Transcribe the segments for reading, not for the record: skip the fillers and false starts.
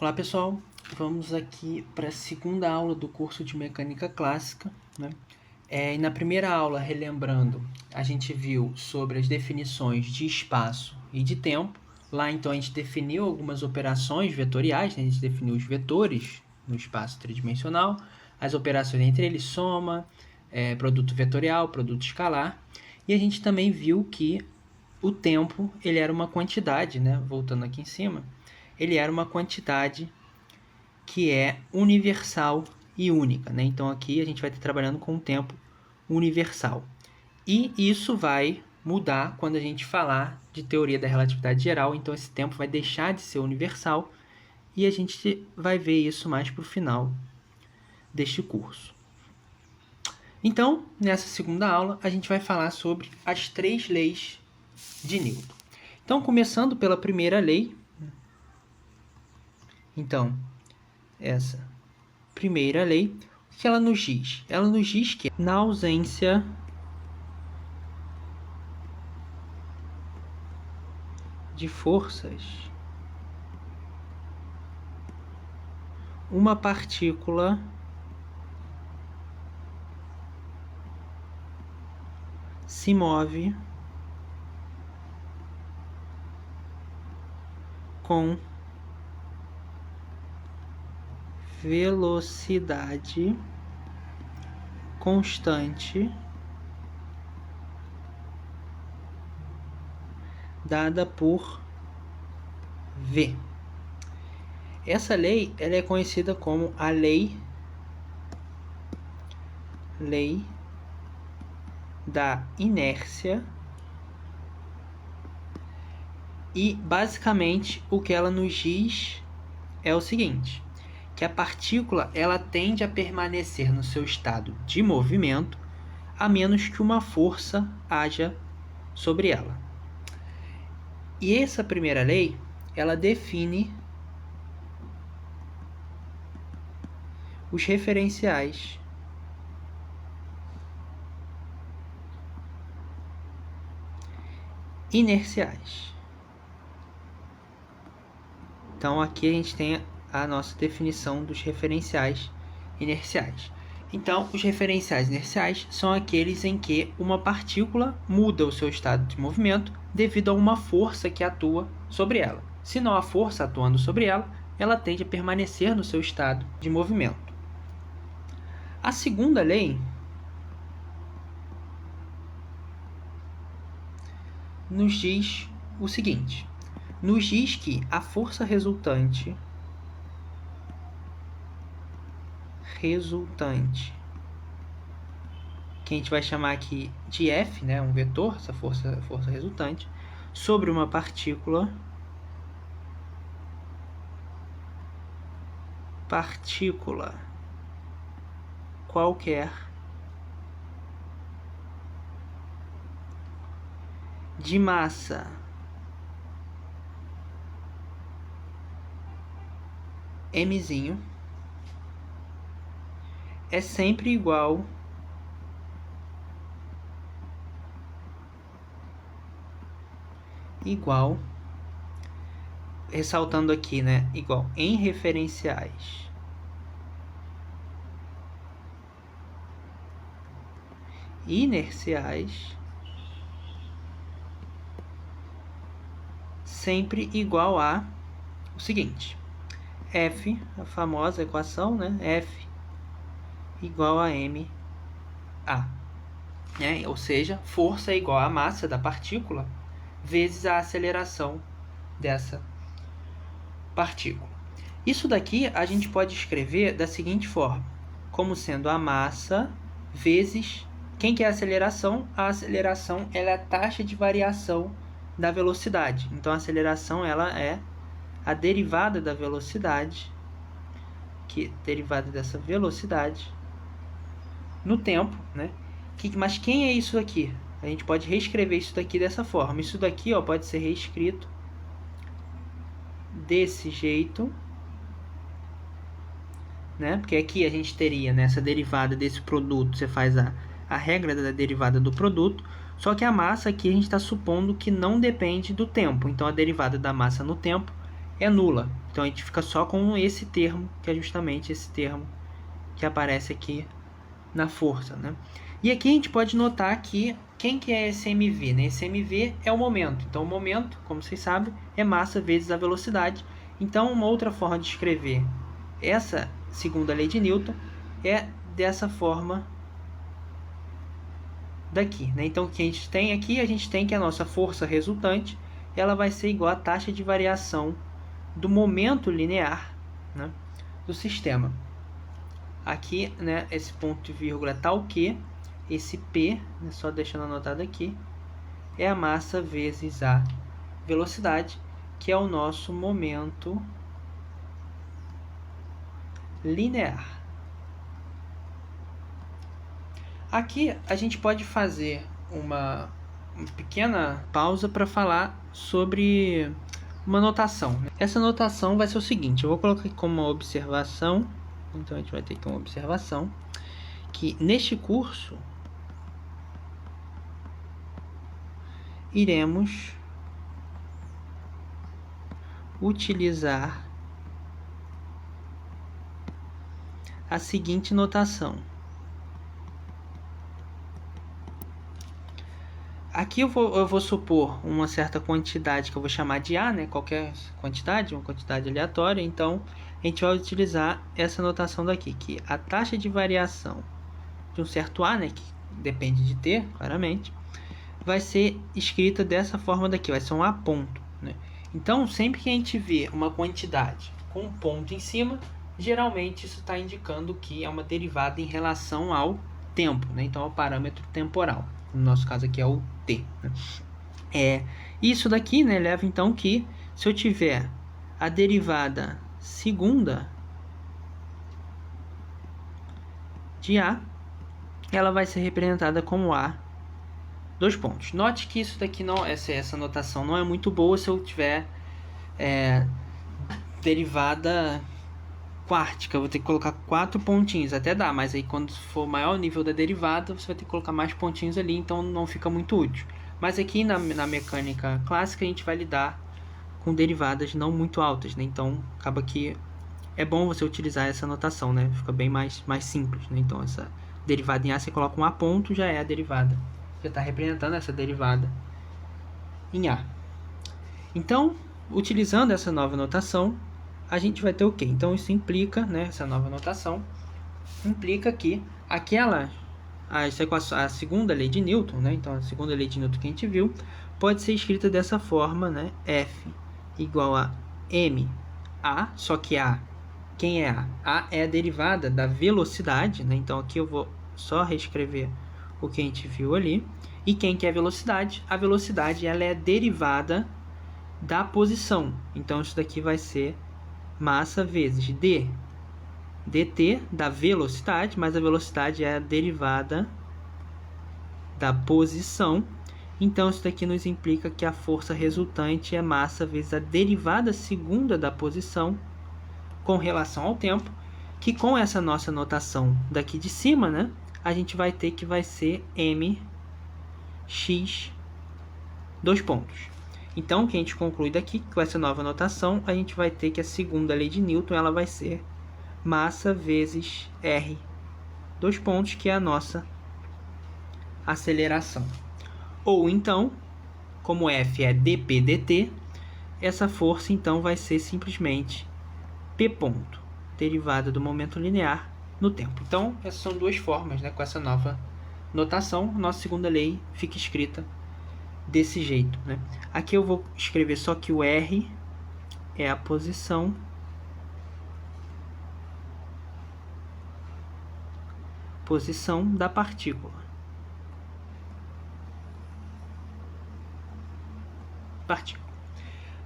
Olá pessoal, vamos aqui para a segunda aula do curso de Mecânica Clássica, né? E na primeira aula, relembrando, a gente viu sobre as definições de espaço e de tempo. Lá então a gente definiu algumas operações vetoriais, né? A gente definiu os vetores no espaço tridimensional, as operações entre eles, soma, produto vetorial, produto escalar, e a gente também viu que o tempo ele era uma quantidade, né? Voltando aqui em cima, ele era uma quantidade que é universal e única, né? Então aqui a gente vai estar trabalhando com o tempo universal. E isso vai mudar quando a gente falar de teoria da relatividade geral, então esse tempo vai deixar de ser universal e a gente vai ver isso mais para o final deste curso. Então, nessa segunda aula, a gente vai falar sobre as 3 leis de Newton. Então, começando pela primeira lei. Então, essa primeira lei, o que ela nos diz? Ela nos diz que na ausência de forças, uma partícula se move com velocidade constante dada por V. Essa lei ela é conhecida como a lei da inércia, e basicamente o que ela nos diz é o seguinte, que a partícula ela tende a permanecer no seu estado de movimento a menos que uma força haja sobre ela. E essa primeira lei, ela define os referenciais inerciais. Então aqui a gente tem a nossa definição dos referenciais inerciais. Então, os referenciais inerciais são aqueles em que uma partícula muda o seu estado de movimento devido a uma força que atua sobre ela. Se não há força atuando sobre ela, ela tende a permanecer no seu estado de movimento. A segunda lei nos diz o seguinte, nos diz que a força resultante que a gente vai chamar aqui de F, né, um vetor, essa força resultante, sobre uma partícula qualquer de massa mzinho é sempre igual ressaltando aqui, né, igual em referenciais inerciais sempre igual a o seguinte, F, a famosa equação, né, F igual a ma, né? Ou seja, força é igual à massa da partícula vezes a aceleração dessa partícula. Isso daqui a gente pode escrever da seguinte forma, como sendo a massa vezes, quem que é a aceleração? A aceleração ela é a taxa de variação da velocidade. Então a aceleração ela é a derivada da velocidade, derivada dessa velocidade no tempo, né? Mas quem é isso aqui? A gente pode reescrever isso daqui dessa forma. Isso daqui, ó, pode ser reescrito desse jeito, né? Porque aqui a gente teria nessa derivada desse produto, você faz a regra da derivada do produto, só que a massa aqui a gente está supondo que não depende do tempo. Então a derivada da massa no tempo é nula. Então a gente fica só com esse termo, que é justamente esse termo que aparece aqui na força, né? E aqui a gente pode notar que quem que é esse mv, né? Esse mv é o momento. Então o momento, como vocês sabem, é massa vezes a velocidade. Então uma outra forma de escrever essa segunda lei de Newton é dessa forma daqui, né? Então o que a gente tem aqui, a gente tem que a nossa força resultante, ela vai ser igual à taxa de variação do momento linear, né, do sistema. Aqui, né, esse ponto e vírgula tal que esse P, né, só deixando anotado aqui, é a massa vezes a velocidade, que é o nosso momento linear. Aqui a gente pode fazer uma pequena pausa para falar sobre uma notação. Essa notação vai ser o seguinte, eu vou colocar aqui como uma observação, então a gente vai ter aqui uma observação, que neste curso iremos utilizar a seguinte notação. Aqui eu vou supor uma certa quantidade que eu vou chamar de A, né? Qualquer quantidade, uma quantidade aleatória. Então, a gente vai utilizar essa notação daqui, que a taxa de variação de um certo A, né? Que depende de T, claramente, vai ser escrita dessa forma daqui, vai ser um A ponto, né? Então, sempre que a gente vê uma quantidade com um ponto em cima, geralmente isso está indicando que é uma derivada em relação ao tempo, né? Então, é o parâmetro temporal. No nosso caso aqui é o T, né? Isso daqui, né, leva então que se eu tiver a derivada segunda de A, ela vai ser representada como A, dois pontos. Note que isso daqui não, essa notação não é muito boa se eu tiver derivada quártica, eu vou ter que colocar 4 pontinhos, até dá, mas aí quando for maior o nível da derivada, você vai ter que colocar mais pontinhos ali, então não fica muito útil. Mas aqui na mecânica clássica a gente vai lidar com derivadas não muito altas, né? Então acaba que é bom você utilizar essa notação, né? Fica bem mais simples, né? Então essa derivada em A, você coloca um A ponto, já é a derivada. Já está representando essa derivada em A. Então, utilizando essa nova notação, a gente vai ter o quê? Então isso implica, né, essa nova notação, implica que a segunda lei de Newton, né, então a segunda lei de Newton que a gente viu, pode ser escrita dessa forma, né, F igual a ma, só que quem é a? A é a derivada da velocidade, né, então aqui eu vou só reescrever o que a gente viu ali, e quem que é a velocidade? A velocidade ela é derivada da posição, então isso daqui vai ser massa vezes dt da velocidade, mas a velocidade é a derivada da posição. Então isso daqui nos implica que a força resultante é massa vezes a derivada segunda da posição com relação ao tempo, que com essa nossa notação daqui de cima, né, a gente vai ter que vai ser mx dois pontos. Então, o que a gente conclui daqui, com essa nova notação, a gente vai ter que a segunda lei de Newton ela vai ser massa vezes r, dois pontos, que é a nossa aceleração. Ou então, como F é dp dt, essa força então vai ser simplesmente p ponto, derivada do momento linear no tempo. Então, essas são duas formas, né? Com essa nova notação, nossa segunda lei fica escrita desse jeito, né? Aqui eu vou escrever só que o R é a posição da partícula.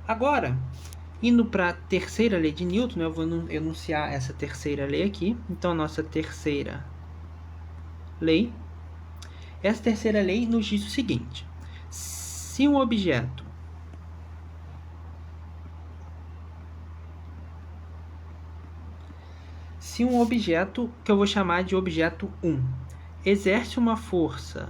Agora, indo para a terceira lei de Newton, né, eu vou enunciar essa terceira lei aqui. Então, a nossa terceira lei. Essa terceira lei nos diz o seguinte: se um objeto que eu vou chamar de objeto 1 exerce uma força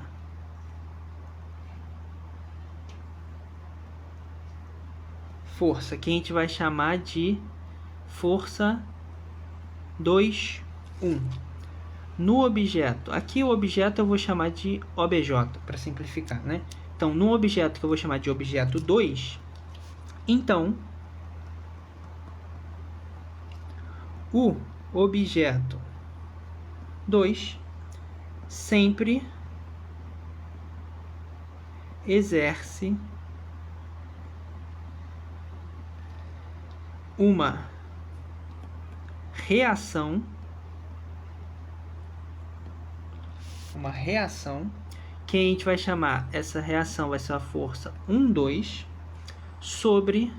força que a gente vai chamar de força 2, 1. No objeto, aqui o objeto eu vou chamar de OBJ, para simplificar, né? Então, no objeto que eu vou chamar de objeto 2, então, o objeto 2 sempre exerce uma reação que a gente vai chamar, essa reação vai ser a força 1, 2 sobre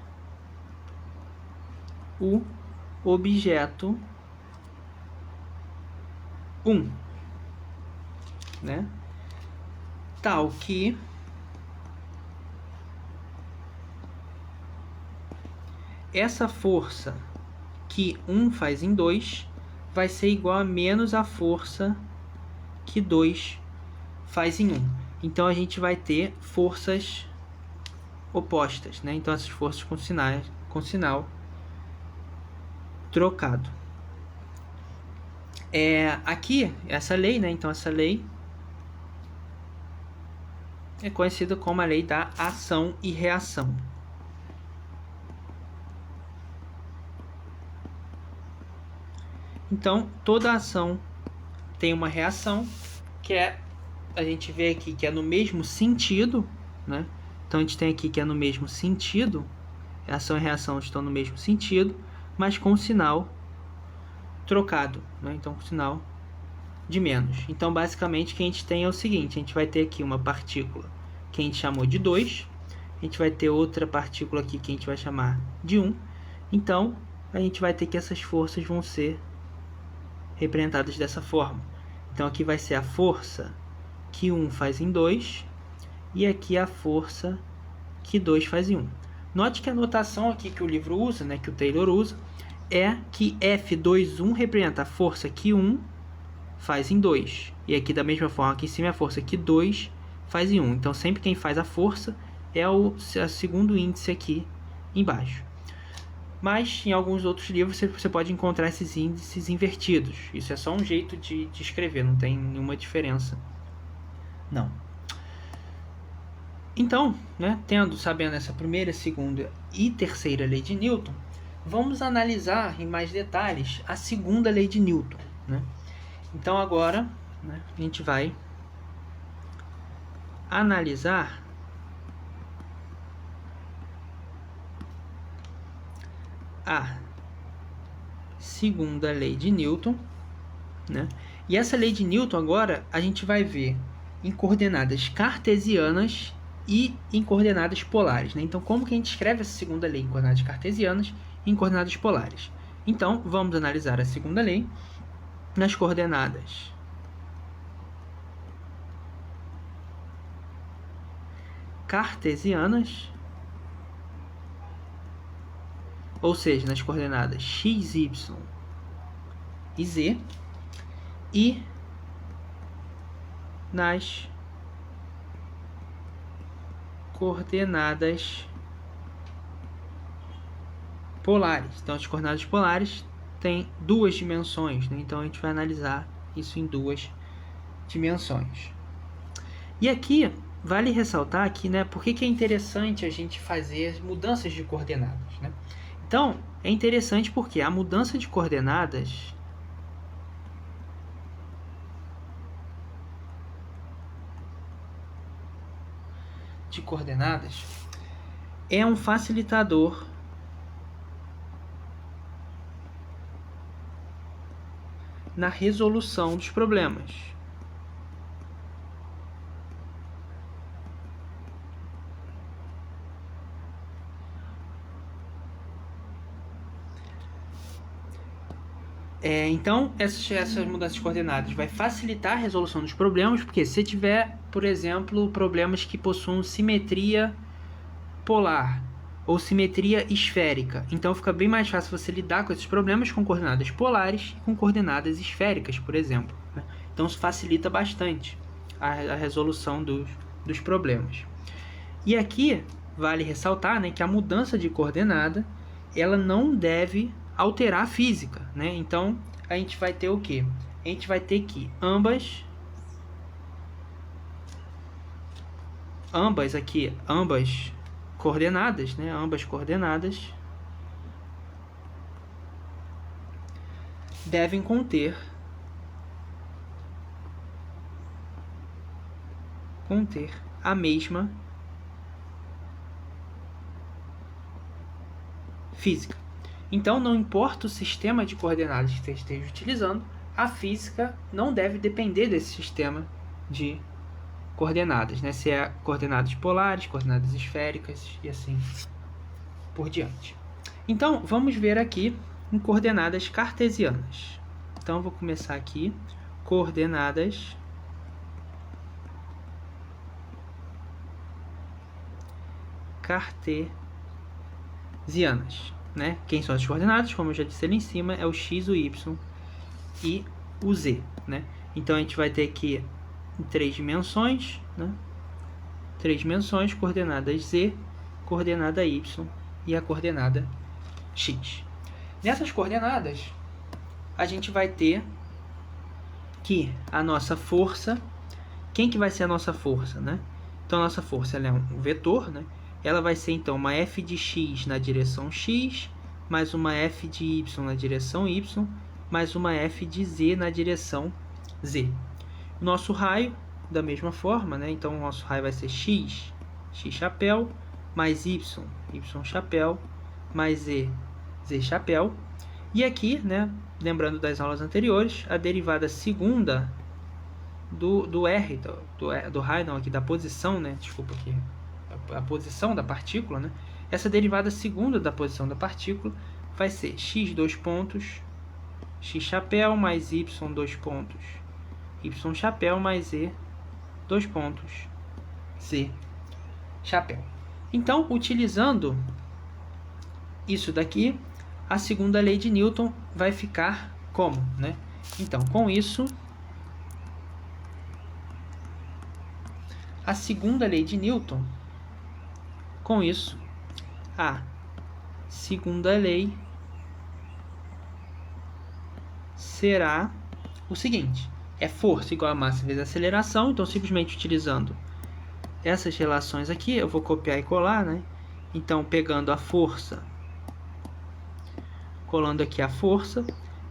o objeto 1, né? Tal que essa força que 1 faz em 2 vai ser igual a menos a força que 2 faz em 1. Então, a gente vai ter forças opostas, né? Então, essas forças com sinal trocado. Aqui, essa lei, né? Então, essa lei é conhecida como a lei da ação e reação. Então, toda ação tem uma reação, que a gente vê aqui que é no mesmo sentido, né? Então, a gente tem aqui que é no mesmo sentido, ação e reação estão no mesmo sentido, mas com sinal trocado, né? Então, com sinal de menos. Então, basicamente, o que a gente tem é o seguinte, a gente vai ter aqui uma partícula que a gente chamou de 2, a gente vai ter outra partícula aqui que a gente vai chamar de 1, então, a gente vai ter que essas forças vão ser representadas dessa forma. Então, aqui vai ser a força que 1 faz em 2 e aqui a força que 2 faz em 1. Note que a notação aqui que o livro usa, né, que o Taylor usa, é que F2,1 representa a força que 1 faz em 2. E aqui da mesma forma, aqui em cima é a força que 2 faz em 1. Então, sempre quem faz a força é o segundo índice aqui embaixo. Mas em alguns outros livros você pode encontrar esses índices invertidos. Isso é só um jeito de escrever, não tem nenhuma diferença. Não. Então, né, sabendo essa primeira, segunda e terceira lei de Newton, vamos analisar em mais detalhes a segunda lei de Newton, né? Então agora, né, a gente vai analisar a segunda lei de Newton, né? E essa lei de Newton agora a gente vai ver em coordenadas cartesianas e em coordenadas polares, né? Então, como que a gente escreve essa segunda lei em coordenadas cartesianas e em coordenadas polares? Então, vamos analisar a segunda lei nas coordenadas cartesianas, ou seja, nas coordenadas x, y e z, e nas coordenadas polares. Então, as coordenadas polares têm duas dimensões, né? Então, a gente vai analisar isso em duas dimensões. E aqui, vale ressaltar que, né, por que é interessante a gente fazer mudanças de coordenadas, né? Então, é interessante porque a mudança de coordenadas é um facilitador na resolução dos problemas. Então, essas mudanças de coordenadas vai facilitar a resolução dos problemas, porque se tiver, por exemplo, problemas que possuam simetria polar ou simetria esférica, então fica bem mais fácil você lidar com esses problemas com coordenadas polares e com coordenadas esféricas, por exemplo, né? Então, isso facilita bastante a resolução dos problemas. E aqui, vale ressaltar, né, que a mudança de coordenada ela não deve alterar a física, né? Então, a gente vai ter o quê? A gente vai ter que ambas coordenadas, né? Ambas coordenadas devem conter a mesma física. Então, não importa o sistema de coordenadas que você esteja utilizando, a física não deve depender desse sistema de coordenadas, né? Se é coordenadas polares, coordenadas esféricas e assim por diante. Então, vamos ver aqui em coordenadas cartesianas. Então, eu vou começar aqui, coordenadas cartesianas, né? Quem são as coordenadas? Como eu já disse ali em cima, é o x, o y e o z, né? Então, a gente vai ter aqui em 3 dimensões, né? 3 dimensões, coordenadas z, coordenada y e a coordenada x. Nessas coordenadas, a gente vai ter que a nossa força, quem que vai ser a nossa força, né? Então, a nossa força ela é um vetor, né? Ela vai ser, então, uma f de x na direção x, mais uma f de y na direção y, mais uma f de z na direção z. O nosso raio, da mesma forma, né? Então, o nosso raio vai ser x, x chapéu, mais y, y chapéu, mais z, z chapéu. E aqui, né, lembrando das aulas anteriores, a derivada segunda do R, do raio, não, aqui da posição, né? Desculpa aqui, a posição da partícula, né? Essa derivada segunda da posição da partícula vai ser x dois pontos, x chapéu, mais y dois pontos, y chapéu, mais z dois pontos, z chapéu. Então, utilizando isso daqui, a segunda lei de Newton vai ficar como, né? Então, com isso, a segunda lei de Newton, com isso, a segunda lei será o seguinte: é força igual a massa vezes aceleração. Então, simplesmente utilizando essas relações aqui, eu vou copiar e colar, né? Então, pegando a força, colando aqui a força,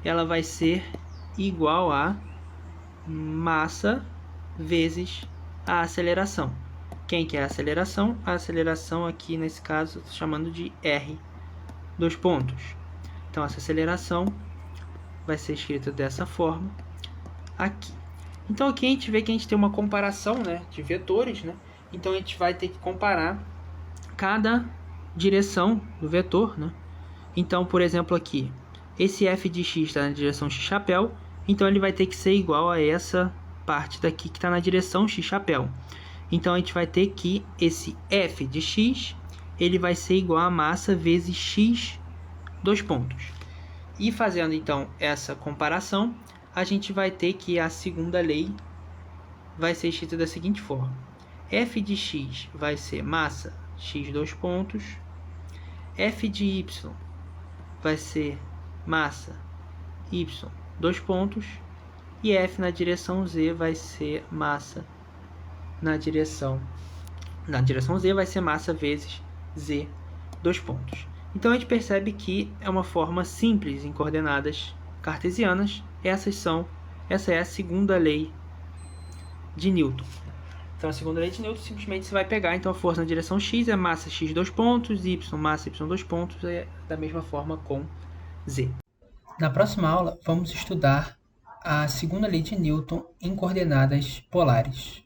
ela vai ser igual a massa vezes a aceleração. Quem que é a aceleração? A aceleração aqui, nesse caso, chamando de R, dois pontos. Então, essa aceleração vai ser escrita dessa forma aqui. Então, aqui a gente vê que a gente tem uma comparação, né, de vetores, né? Então, a gente vai ter que comparar cada direção do vetor, né? Então, por exemplo, aqui, esse f de x está na direção x chapéu, então ele vai ter que ser igual a essa parte daqui que está na direção x chapéu. Então, a gente vai ter que esse f de x, ele vai ser igual a massa vezes x, dois pontos. E fazendo, então, essa comparação, a gente vai ter que a segunda lei vai ser escrita da seguinte forma: f de x vai ser massa x dois pontos, f de y vai ser massa y dois pontos, e f na direção z vai ser massa na direção z vai ser massa vezes z dois pontos. Então, a gente percebe que é uma forma simples em coordenadas cartesianas. Essa é a segunda lei de Newton. Então, a segunda lei de Newton, simplesmente você vai pegar, então, a força na direção x é massa x dois pontos, y massa y dois pontos, é da mesma forma com z. Na próxima aula, vamos estudar a segunda lei de Newton em coordenadas polares.